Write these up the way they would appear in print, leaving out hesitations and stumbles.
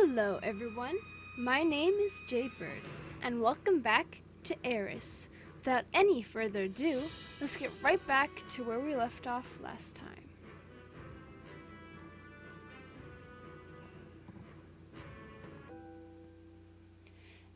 Hello everyone, my name is Jaybird, and welcome back to AIRIS. Without any further ado, let's get right back to where we left off last time.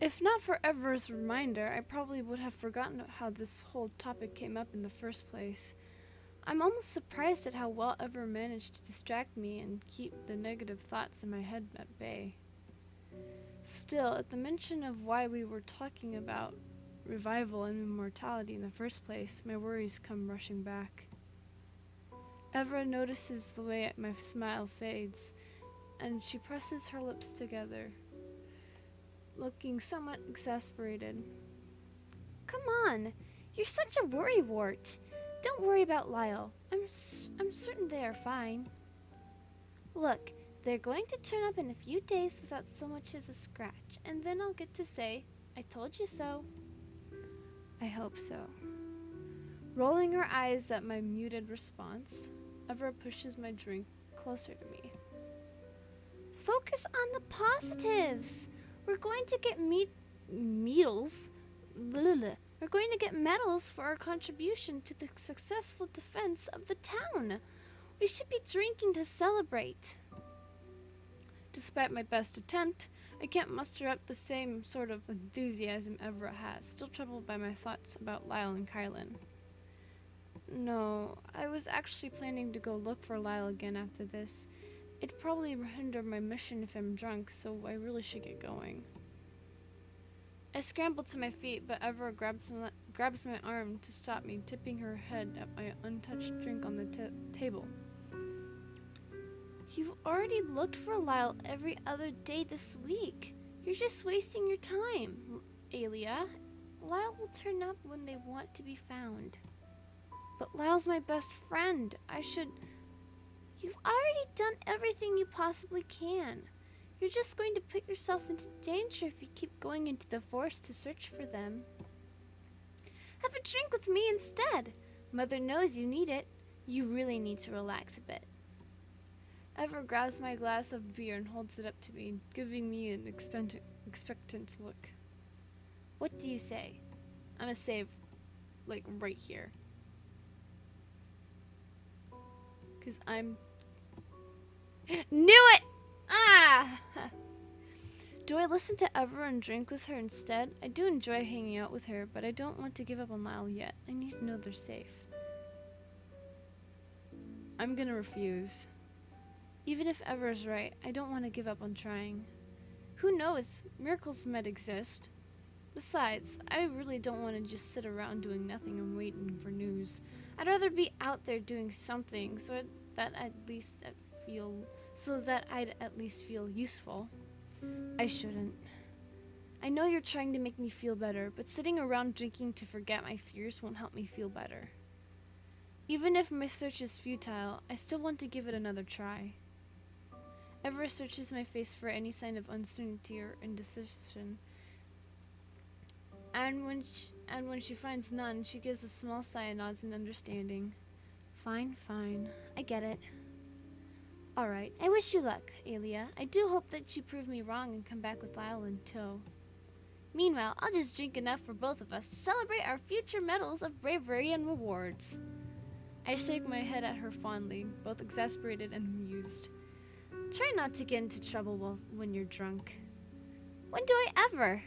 If not for Ever's reminder, I probably would have forgotten how this whole topic came up in the first place. I'm almost surprised at how well Ever managed to distract me and keep the negative thoughts in my head at bay. Still, at the mention of why we were talking about revival and immortality in the first place, my worries come rushing back. Ever notices the way my smile fades, and she presses her lips together, looking somewhat exasperated. Come on, you're such a worrywart. Don't worry about Lyle. I'm certain they are fine. Look, they're going to turn up in a few days without so much as a scratch, and then I'll get to say, I told you so. I hope so. Rolling her eyes at my muted response, Ever pushes my drink closer to me. Focus on the positives. We're going to get medals. We're going to get medals for our contribution to the successful defense of the town. We should be drinking to celebrate. Despite my best attempt, I can't muster up the same sort of enthusiasm Evra has, still troubled by my thoughts about Lyle and Kylan. No, I was actually planning to go look for Lyle again after this. It'd probably hinder my mission if I'm drunk, so I really should get going. I scramble to my feet, but Evra grabs my arm to stop me, tipping her head at my untouched drink on the table. You've already looked for Lyle every other day this week. You're just wasting your time, Alia. Lyle will turn up when they want to be found. But Lyle's my best friend. You've already done everything you possibly can. You're just going to put yourself into danger if you keep going into the forest to search for them. Have a drink with me instead. Mother knows you need it. You really need to relax a bit. Ever grabs my glass of beer and holds it up to me, giving me an expectant look. What do you say? I'm gonna save, right here. 'Cause I'm... Knew it! Ah! Do I listen to Ever and drink with her instead? I do enjoy hanging out with her, but I don't want to give up on Lyle yet. I need to know they're safe. I'm gonna refuse. Even if Ever is right, I don't want to give up on trying. Who knows? Miracles might exist. Besides, I really don't want to just sit around doing nothing and waiting for news. I'd rather be out there doing something so that I'd at least feel useful. I shouldn't. I know you're trying to make me feel better, but sitting around drinking to forget my fears won't help me feel better. Even if my search is futile, I still want to give it another try. Ever searches my face for any sign of uncertainty or indecision, and when she finds none, she gives a small sigh and nods in understanding. Fine, I get it. Alright, I wish you luck, Alia. I do hope that you prove me wrong and come back with Lyle in tow. Meanwhile, I'll just drink enough for both of us to celebrate our future medals of bravery and rewards. I shake my head at her fondly, both exasperated and amused. Try not to get into trouble when you're drunk. When do I ever?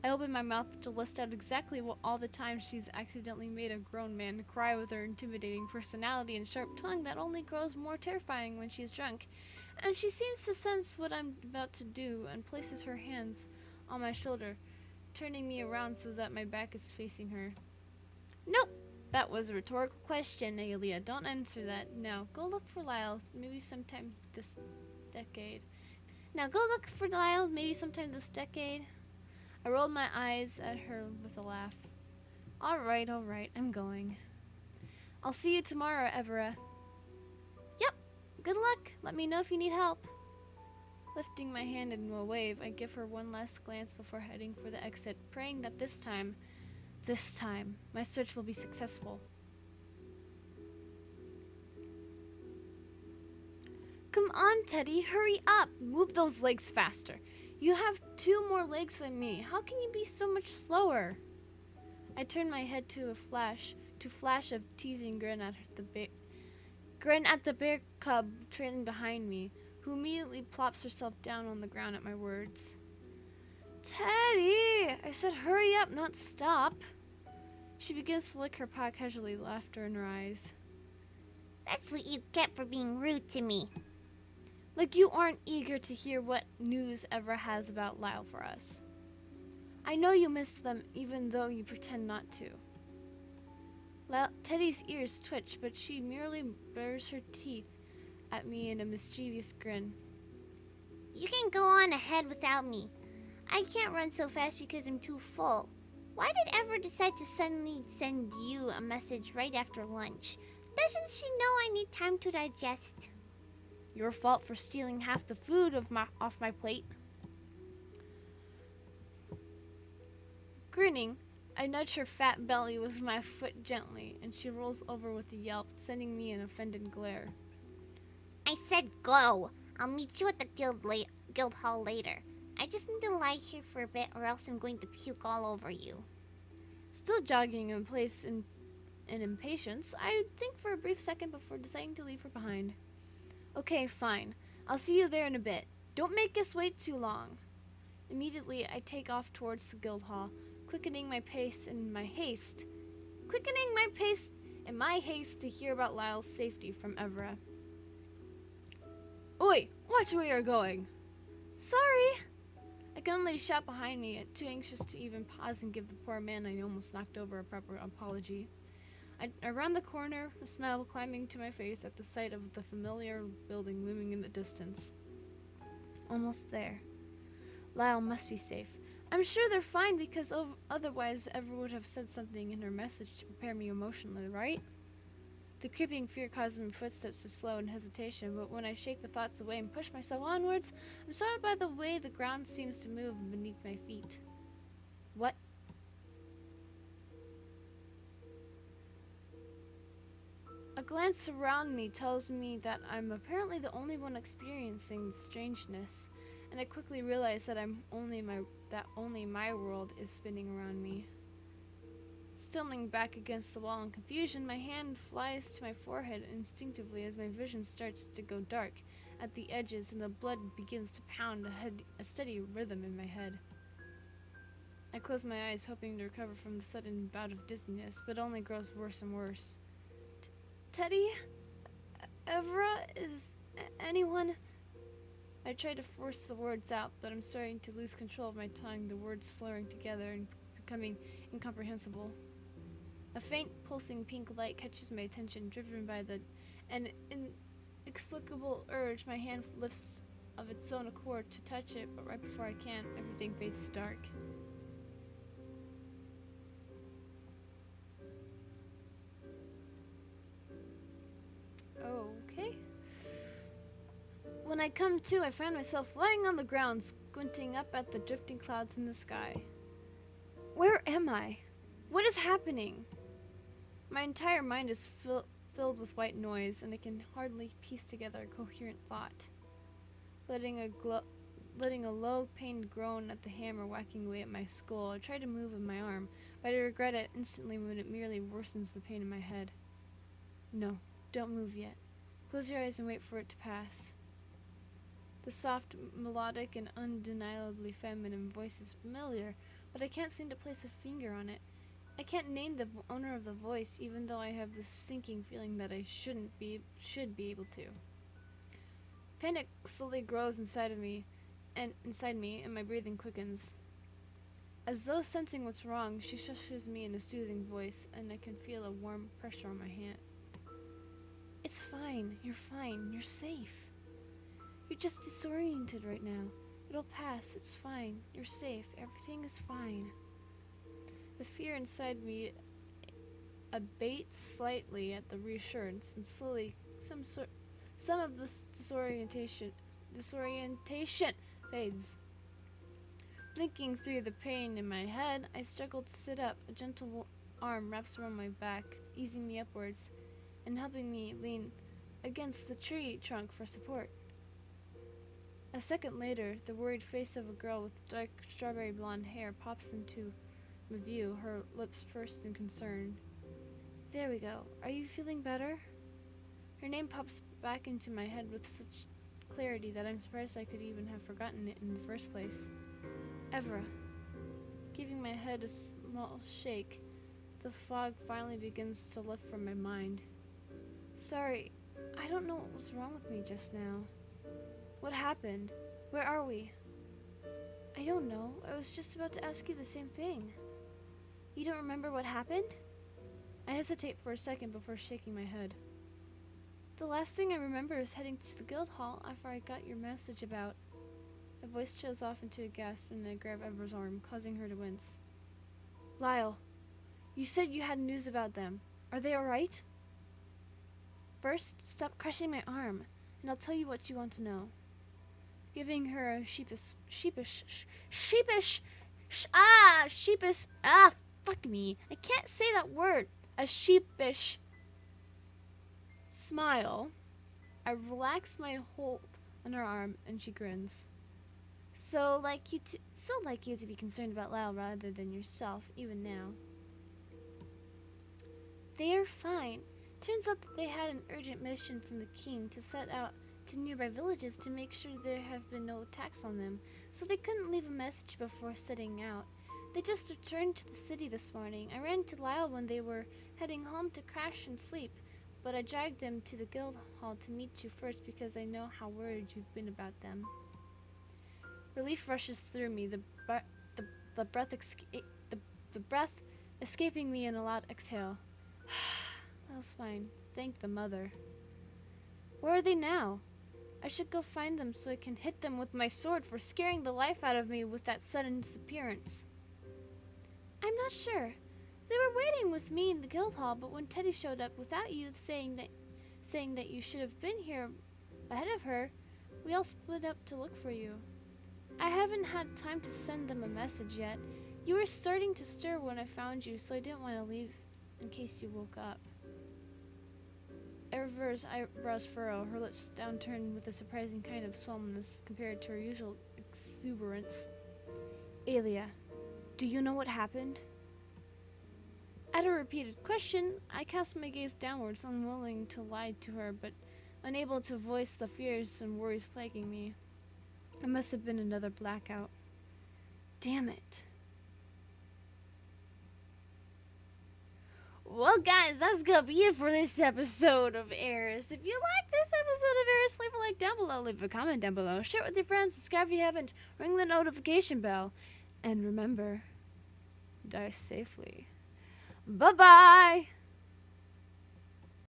I open my mouth to list out exactly all the times she's accidentally made a grown man cry with her intimidating personality and sharp tongue that only grows more terrifying when she's drunk, and she seems to sense what I'm about to do and places her hands on my shoulder, turning me around so that my back is facing her. Nope, that was a rhetorical question, Alia. Don't answer that. Now, go look for Lyle, maybe sometime this decade. I rolled my eyes at her with a laugh. Alright, I'm going. I'll see you tomorrow, Evera. Yep, good luck. Let me know if you need help. Lifting my hand in a wave, I give her one last glance before heading for the exit, praying that this time, my search will be successful. Come Come on, Teddy, hurry up! Move those legs faster. You have 2 more legs than me. How can you be so much slower? I turned my head to flash a teasing grin at the bear cub trailing behind me, who immediately plops herself down on the ground at my words. Teddy! I said hurry up, not stop. She begins to lick her paw casually, laughter in her eyes. That's what you get for being rude to me. Like you aren't eager to hear what news Evra has about Lyle for us. I know you miss them even though you pretend not to. Teddy's ears twitch, but she merely bares her teeth at me in a mischievous grin. You can go on ahead without me. I can't run so fast because I'm too full. Why did Ever decide to suddenly send you a message right after lunch? Doesn't she know I need time to digest? Your fault for stealing half the food off my plate. Grinning, I nudge her fat belly with my foot gently, and she rolls over with a yelp, sending me an offended glare. I said go. I'll meet you at the guild hall later. I just need to lie here for a bit or else I'm going to puke all over you. Still jogging in place in impatience, I think for a brief second before deciding to leave her behind. Okay, fine. I'll see you there in a bit. Don't make us wait too long. Immediately, I take off towards the guild hall, quickening my pace in my haste to hear about Lyle's safety from Evra. Oi, watch where you're going. Sorry. I can only shout behind me, too anxious to even pause and give the poor man I almost knocked over a proper apology. I round the corner, a smile climbing to my face at the sight of the familiar building looming in the distance. Almost there. Lyle must be safe. I'm sure they're fine because otherwise Ever would have said something in her message to prepare me emotionally, right? The creeping fear causes my footsteps to slow in hesitation, but when I shake the thoughts away and push myself onwards, I'm startled by the way the ground seems to move beneath my feet. What? A glance around me tells me that I'm apparently the only one experiencing the strangeness, and I quickly realize that only my world is spinning around me. Stumbling back against the wall in confusion, my hand flies to my forehead instinctively as my vision starts to go dark at the edges and the blood begins to pound a steady rhythm in my head. I close my eyes, hoping to recover from the sudden bout of dizziness, but it only grows worse and worse. Teddy? Evra? Is anyone? I try to force the words out, but I'm starting to lose control of my tongue, the words slurring together and becoming incomprehensible. A faint, pulsing pink light catches my attention, driven by an inexplicable urge. My hand lifts of its own accord to touch it, but right before I can, everything fades to dark. Okay. When I come to, I find myself lying on the ground, squinting up at the drifting clouds in the sky. Where am I? What is happening? My entire mind is filled with white noise, and I can hardly piece together a coherent thought. Letting a low, pained groan at the hammer whacking away at my skull, I try to move in my arm, but I regret it instantly when it merely worsens the pain in my head. No, don't move yet. Close your eyes and wait for it to pass. The soft, melodic, and undeniably feminine voice is familiar, but I can't seem to place a finger on it. I can't name the owner of the voice, even though I have this sinking feeling that I should be able to. Panic slowly grows inside me, and my breathing quickens. As though sensing what's wrong, she shushes me in a soothing voice, and I can feel a warm pressure on my hand. It's fine. You're safe. You're just disoriented right now. It'll pass. It's fine. You're safe. Everything is fine. The fear inside me abates slightly at the reassurance, and slowly some of this disorientation fades. Blinking through the pain in my head, I struggle to sit up. A gentle arm wraps around my back, easing me upwards and helping me lean against the tree trunk for support. A second later, the worried face of a girl with dark strawberry blonde hair pops into view, her lips pursed in concern. There we go. Are you feeling better? Her name pops back into my head with such clarity that I'm surprised I could even have forgotten it in the first place. Evra. Giving my head a small shake, the fog finally begins to lift from my mind. Sorry, I don't know what was wrong with me just now. What happened? Where are we? I don't know. I was just about to ask you the same thing. You don't remember what happened? I hesitate for a second before shaking my head. The last thing I remember is heading to the guild hall after I got your message about... My voice trails off into a gasp and I grab Evra's arm, causing her to wince. Lyle, you said you had news about them. Are they alright? First, stop crushing my arm, and I'll tell you what you want to know. Giving her a fuck me. I can't say that word. A sheepish smile. I relax my hold on her arm and she grins. So like you to be concerned about Lyle rather than yourself, even now. They are fine. Turns out that they had an urgent mission from the king to set out to nearby villages to make sure there have been no attacks on them, so they couldn't leave a message before setting out. They just returned to the city this morning. I ran to Lyle when they were heading home to crash and sleep, but I dragged them to the guild hall to meet you first because I know how worried you've been about them. Relief rushes through me, the breath escaping me in a loud exhale. That was fine. Thank the mother. Where are they now? I should go find them so I can hit them with my sword for scaring the life out of me with that sudden disappearance. I'm not sure. They were waiting with me in the guild hall, but when Teddy showed up without you saying that you should have been here ahead of her, we all split up to look for you. I haven't had time to send them a message yet. You were starting to stir when I found you, so I didn't want to leave in case you woke up. Evra's eyebrows furrow, her lips downturned with a surprising kind of solemnness compared to her usual exuberance. Aelia, do you know what happened? At a repeated question, I cast my gaze downwards, unwilling to lie to her, but unable to voice the fears and worries plaguing me. It must have been another blackout. Damn it. Well, guys, that's gonna be it for this episode of AIRIS. If you like this episode of AIRIS, leave a like down below, leave a comment down below, share it with your friends, subscribe if you haven't, ring the notification bell, and remember, die safely. Bye-bye!